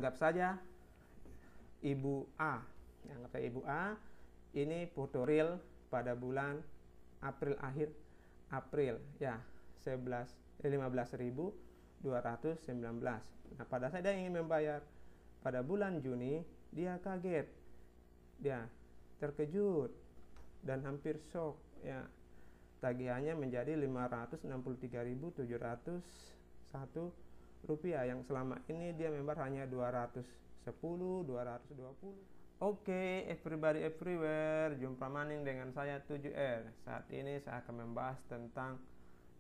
Anggap saja Ibu A. Anggap saja Ibu A. Ini foto real pada bulan April, akhir April ya, 15.219. Nah, pada saat dia ingin membayar pada bulan Juni, dia kaget, dia terkejut dan hampir shock ya. Tagihannya menjadi Rp563.701 yang selama ini dia membayar hanya 210, 220. Oke, everybody everywhere, jumpa maning dengan saya 7R. Saat ini saya akan membahas tentang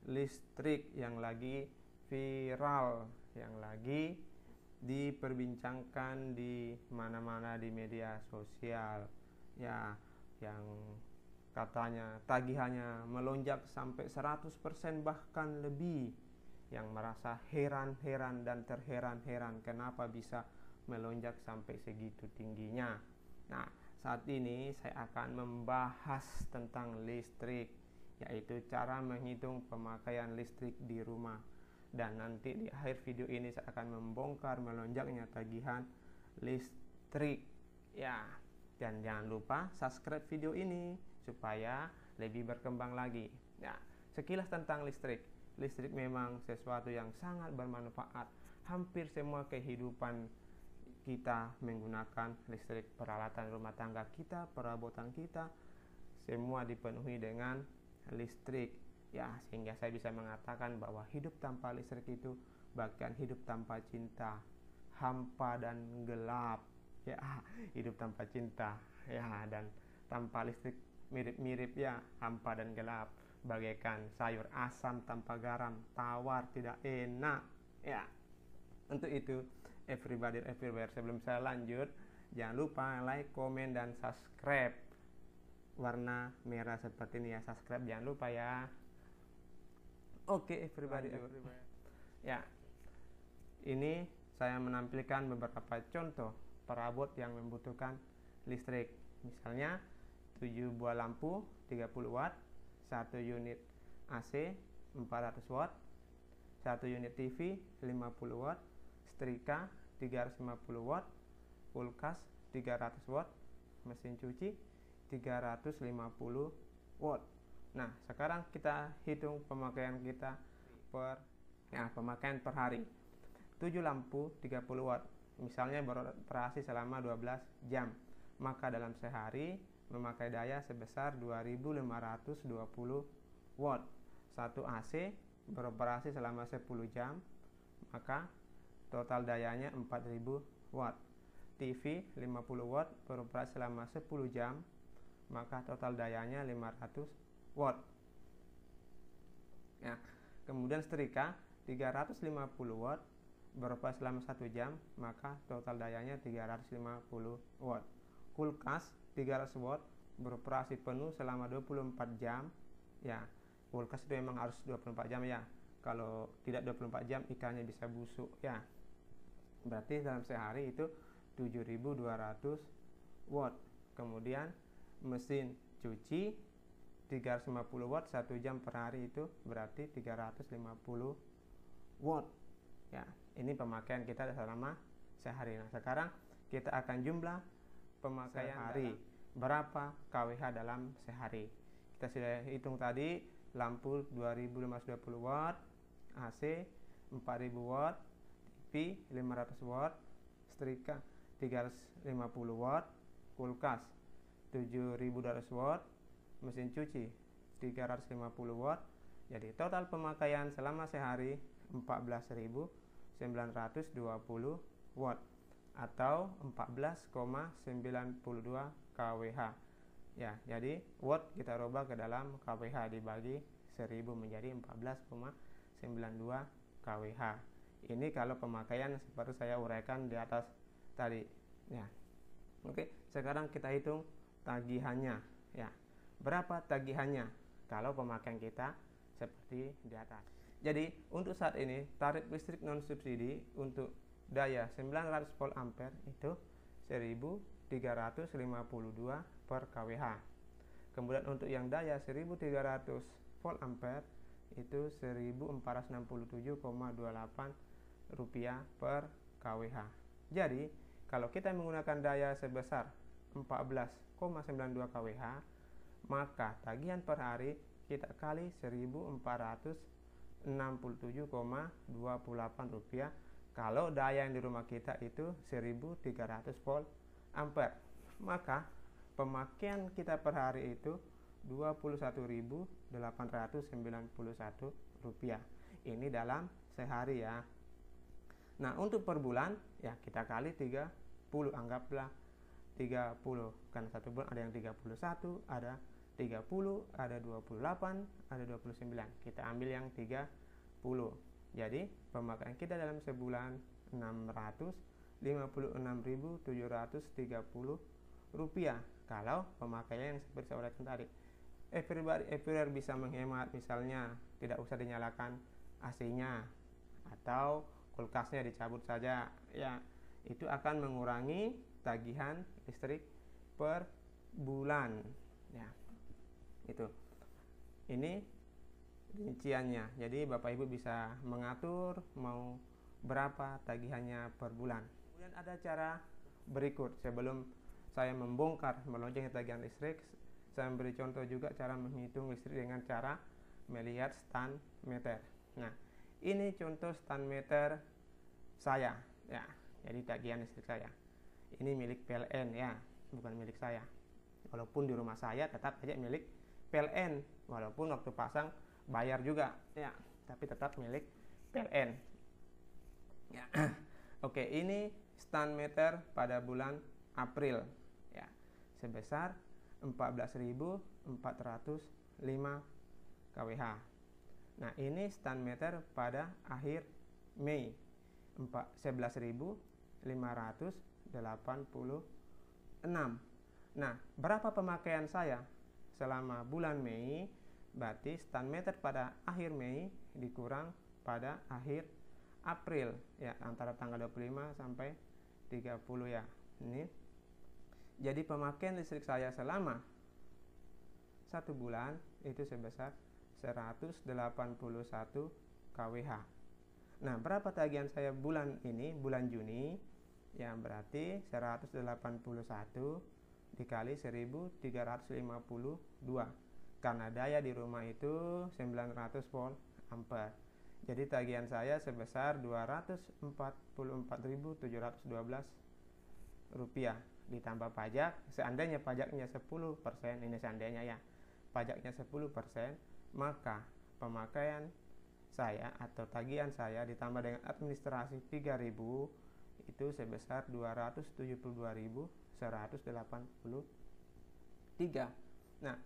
listrik yang lagi viral, yang lagi diperbincangkan di mana-mana di media sosial. Ya, yang katanya tagihannya melonjak sampai 100% bahkan lebih. Yang merasa heran-heran dan terheran-heran kenapa bisa melonjak sampai segitu tingginya. Nah, saat ini saya akan membahas tentang listrik, yaitu cara menghitung pemakaian listrik di rumah. Dan nanti di akhir video ini saya akan membongkar melonjaknya tagihan listrik. Ya, dan jangan lupa subscribe video ini supaya lebih berkembang lagi. Ya, sekilas tentang listrik. Listrik memang sesuatu yang sangat bermanfaat. Hampir semua kehidupan kita menggunakan listrik, peralatan rumah tangga kita, perabotan kita, semua dipenuhi dengan listrik ya, sehingga saya bisa mengatakan bahwa hidup tanpa listrik itu bahkan hidup tanpa cinta, hampa dan gelap ya. Hidup tanpa cinta ya, dan tanpa listrik mirip-mirip ya, hampa dan gelap, bagaikan sayur asam tanpa garam, tawar tidak enak ya. Untuk itu everybody everywhere, sebelum saya lanjut, jangan lupa like, komen, dan subscribe. Warna merah seperti ini ya, subscribe jangan lupa ya. Oke, everybody everywhere. Ya, ini saya menampilkan beberapa contoh perabot yang membutuhkan listrik. Misalnya 7 buah lampu 30 watt, 1 unit AC 400 watt, 1 unit TV 50 watt, setrika 350 watt, kulkas 300 watt, mesin cuci 350 watt. Nah, sekarang kita hitung pemakaian kita pemakaian per hari. 7 lampu 30 watt misalnya beroperasi selama 12 jam, maka dalam sehari memakai daya sebesar 2520 watt. 1 AC beroperasi selama 10 jam, maka total dayanya 4000 watt. TV 50 watt beroperasi selama 10 jam, maka total dayanya 500 watt. Ya, kemudian setrika 350 watt beroperasi selama 1 jam, maka total dayanya 350 watt. Kulkas 300 watt beroperasi penuh selama 24 jam. Ya, kulkas itu memang harus 24 jam ya. Kalau tidak 24 jam ikannya bisa busuk ya. Berarti dalam sehari itu 7200 watt. Kemudian mesin cuci 350 watt 1 jam per hari, itu berarti 350 watt. Ya, ini pemakaian kita selama sehari. Nah, sekarang kita akan jumlah pemakaian hari. Berapa kWh dalam sehari? Kita sudah hitung tadi, lampu 2520 watt, AC 4000 watt, TV 500 watt, setrika 350 watt, kulkas 7200 watt, mesin cuci 350 watt. Jadi total pemakaian selama sehari 14.920 watt atau 14,92 kWh. Ya, jadi watt kita rubah ke dalam kWh, dibagi 1000 menjadi 14,92 kWh. Ini kalau pemakaian seperti saya uraikan di atas tadi ya. Oke, sekarang kita hitung tagihannya ya. Berapa tagihannya kalau pemakaian kita seperti di atas? Jadi untuk saat ini tarif listrik non subsidi untuk daya 900 volt ampere itu 1352 per kWh. Kemudian untuk yang daya 1300 volt ampere itu 1467,28 rupiah per kWh. Jadi kalau kita menggunakan daya sebesar 14,92 kWh, maka tagihan per hari kita kali 1467,28 rupiah kalau daya yang di rumah kita itu 1300 volt ampere. Maka pemakaian kita per hari itu 21.891 rupiah. Ini dalam sehari ya. Nah, untuk per bulan ya kita kali 30, anggaplah 30, karena satu bulan ada yang 31, ada 30, ada 28, ada 29. Kita ambil yang 30. Jadi pemakaian kita dalam sebulan 656.730 rupiah kalau pemakaian yang seperti saya uraikan tadi. Everywhere bisa menghemat, misalnya tidak usah dinyalakan AC-nya atau kulkasnya dicabut saja, ya itu akan mengurangi tagihan listrik per bulan ya. Itu ini rinciannya, jadi Bapak Ibu bisa mengatur mau berapa tagihannya per bulan. Kemudian ada cara berikut, sebelum saya membongkar melonjaknya tagihan listrik, saya memberi contoh juga cara menghitung listrik dengan cara melihat stand meter. Nah, ini contoh stand meter saya ya, jadi tagihan listrik saya ini milik PLN ya, bukan milik saya. Walaupun di rumah saya tetap aja milik PLN, walaupun waktu pasang bayar juga ya, tapi tetap milik PLN ya. Oke, ini stand meter pada bulan April ya, sebesar 14.405 kWh. Nah, ini stand meter pada akhir Mei 11.586. Nah, berapa pemakaian saya selama bulan Mei? Berarti stand meter pada akhir Mei dikurang pada akhir April ya, antara tanggal 25 sampai 30 ya. Ini jadi pemakaian listrik saya selama 1 bulan itu sebesar 181 kWh. Nah, berapa tagihan saya bulan ini, bulan Juni? Ya, berarti 181 dikali 1352. Karena daya di rumah itu 900 volt ampere. Jadi tagihan saya sebesar 244.712 rupiah ditambah pajak. Seandainya pajaknya 10%, ini seandainya ya, pajaknya 10%, maka pemakaian saya atau tagihan saya ditambah dengan administrasi 3.000 itu sebesar 272.183. Nah,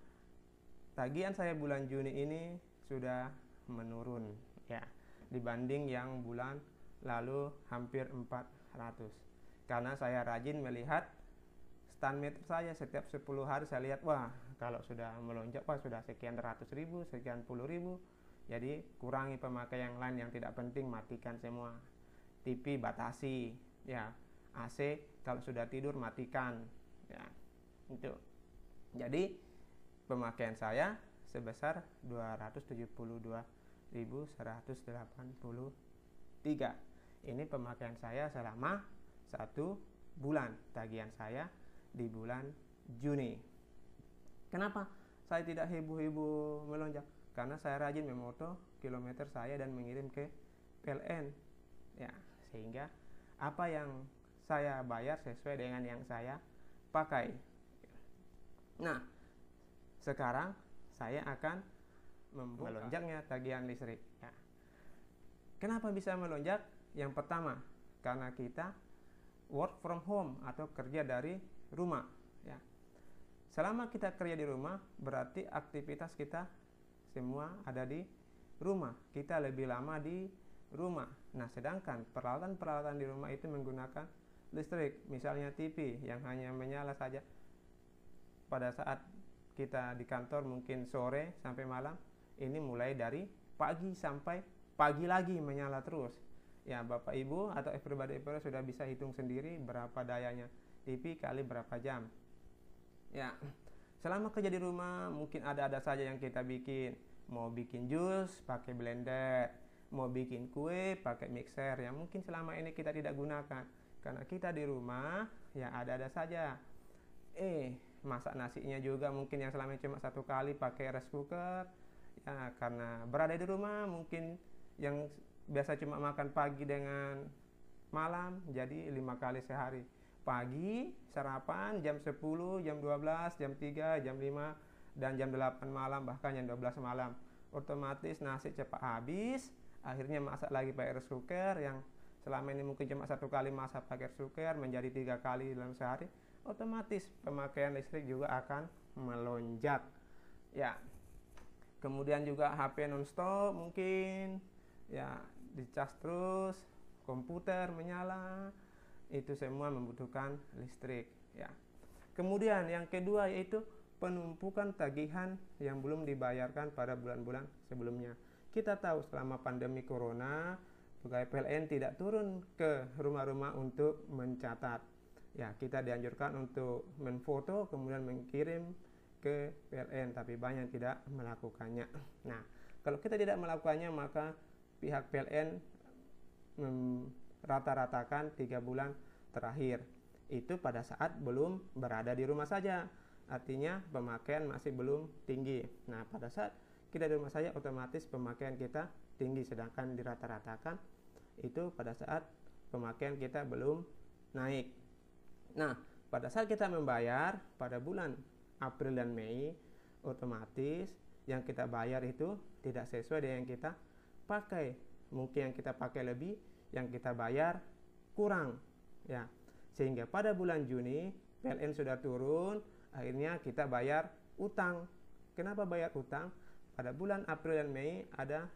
tagihan saya bulan Juni ini sudah menurun ya, dibanding yang bulan lalu hampir 400. Karena saya rajin melihat stand meter saya setiap 10 hari, saya lihat wah kalau sudah melonjak, wah sudah sekian ratus ribu, sekian puluh ribu. Jadi kurangi pemakaian yang lain yang tidak penting, matikan semua. TV batasi ya, AC kalau sudah tidur matikan ya, itu. Jadi pemakaian saya sebesar 272.183. Ini pemakaian saya selama 1 bulan, tagihan saya di bulan Juni. Kenapa saya tidak heboh-heboh melonjak? Karena saya rajin memoto kilometer saya dan mengirim ke PLN ya, sehingga apa yang saya bayar sesuai dengan yang saya pakai. Nah, sekarang saya akan melonjaknya tagihan listrik ya. Kenapa bisa melonjak? Yang pertama, karena kita work from home atau kerja dari rumah ya. Selama kita kerja di rumah, berarti aktivitas kita semua ada di rumah. Kita lebih lama di rumah. Nah, sedangkan peralatan-peralatan di rumah itu menggunakan listrik. Misalnya TV yang hanya menyala saja pada saat kita di kantor, mungkin sore sampai malam. Ini mulai dari pagi sampai pagi lagi menyala terus. Ya, Bapak Ibu atau everybody sudah bisa hitung sendiri berapa dayanya TV kali berapa jam. Ya, selama kerja di rumah mungkin ada saja yang kita bikin. Mau bikin jus pakai blender, mau bikin kue pakai mixer yang mungkin selama ini kita tidak gunakan karena kita di rumah ya ada-ada saja. Masak nasinya juga mungkin yang selama cuma 1 kali pakai rice cooker ya, karena berada di rumah mungkin yang biasa cuma makan pagi dengan malam jadi 5 kali sehari. Pagi sarapan jam 10, jam 12, jam 3, jam 5, dan jam 8 malam, bahkan jam 12 malam. Otomatis nasi cepat habis, akhirnya masak lagi pakai rice cooker yang selama ini mungkin cuma 1 kali masak pakai rice cooker menjadi 3 kali dalam sehari. Otomatis pemakaian listrik juga akan melonjak ya. Kemudian juga HP non-stop mungkin ya, dicas terus, komputer menyala, itu semua membutuhkan listrik ya. Kemudian yang kedua yaitu penumpukan tagihan yang belum dibayarkan pada bulan-bulan sebelumnya. Kita tahu selama pandemi corona pegawai PLN tidak turun ke rumah-rumah untuk mencatat ya. Kita dianjurkan untuk menfoto kemudian mengirim ke PLN, tapi banyak yang tidak melakukannya. Nah, kalau kita tidak melakukannya maka pihak PLN rata-ratakan 3 bulan terakhir itu pada saat belum berada di rumah saja, artinya pemakaian masih belum tinggi. Nah, pada saat kita di rumah saja otomatis pemakaian kita tinggi, sedangkan dirata-ratakan itu pada saat pemakaian kita belum naik. Nah, pada saat kita membayar pada bulan April dan Mei, otomatis yang kita bayar itu tidak sesuai dengan yang kita pakai. Mungkin yang kita pakai lebih, yang kita bayar kurang ya. Sehingga pada bulan Juni PLN sudah turun, akhirnya kita bayar utang. Kenapa bayar utang? Pada bulan April dan Mei ada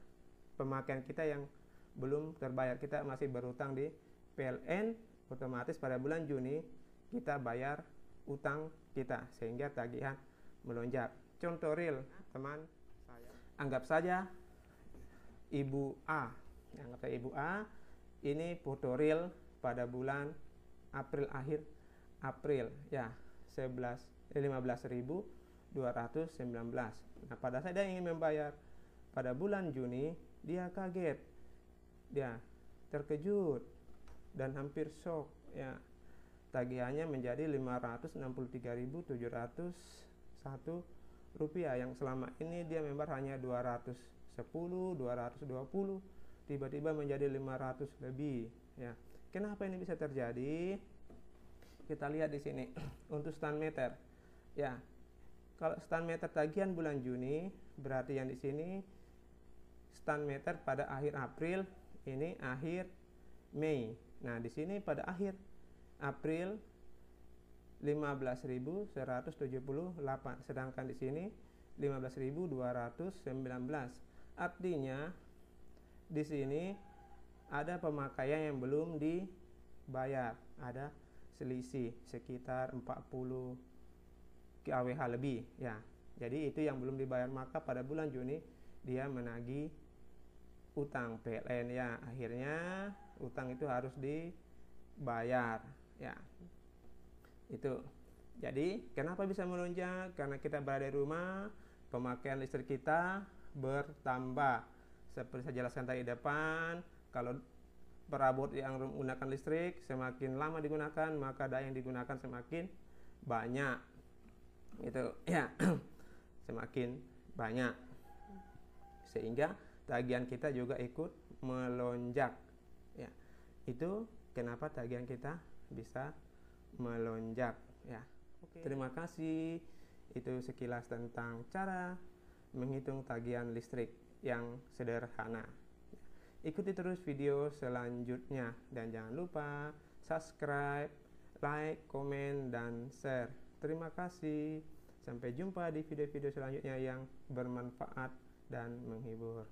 pemakaian kita yang belum terbayar, kita masih berutang di PLN, otomatis pada bulan Juni kita bayar utang kita sehingga tagihan melonjak. Contoh real, teman saya. Anggap saja Ibu A. Ini foto real pada bulan April, akhir April ya, 15.219. Nah, pada saat dia ingin membayar pada bulan Juni, dia kaget, dia terkejut dan hampir shock ya. Tagihannya menjadi Rp563.701 yang selama ini dia membayar hanya 210, 220, tiba-tiba menjadi 500 lebih ya. Kenapa ini bisa terjadi? Kita lihat di sini untuk stand meter ya. Kalau stand meter tagihan bulan Juni, berarti yang di sini stand meter pada akhir April, ini akhir Mei. Nah, di sini pada akhir April 15.178, sedangkan di sini 15.219. Artinya di sini ada pemakaian yang belum dibayar, ada selisih sekitar 40 kWh lebih ya. Jadi itu yang belum dibayar, maka pada bulan Juni dia menagih utang PLN ya. Akhirnya utang itu harus dibayar ya. Itu. Jadi kenapa bisa melonjak? Karena kita berada di rumah, pemakaian listrik kita bertambah. Seperti saya jelaskan tadi depan, kalau perabot yang menggunakan listrik semakin lama digunakan, maka daya yang digunakan semakin banyak. Itu ya. Semakin banyak. Sehingga tagihan kita juga ikut melonjak. Ya. Itu kenapa tagihan kita bisa melonjak ya. Oke. Terima kasih. Itu sekilas tentang cara menghitung tagihan listrik yang sederhana. Ikuti terus video selanjutnya dan jangan lupa subscribe, like, komen, dan share. Terima kasih. Sampai jumpa di video-video selanjutnya yang bermanfaat dan menghibur.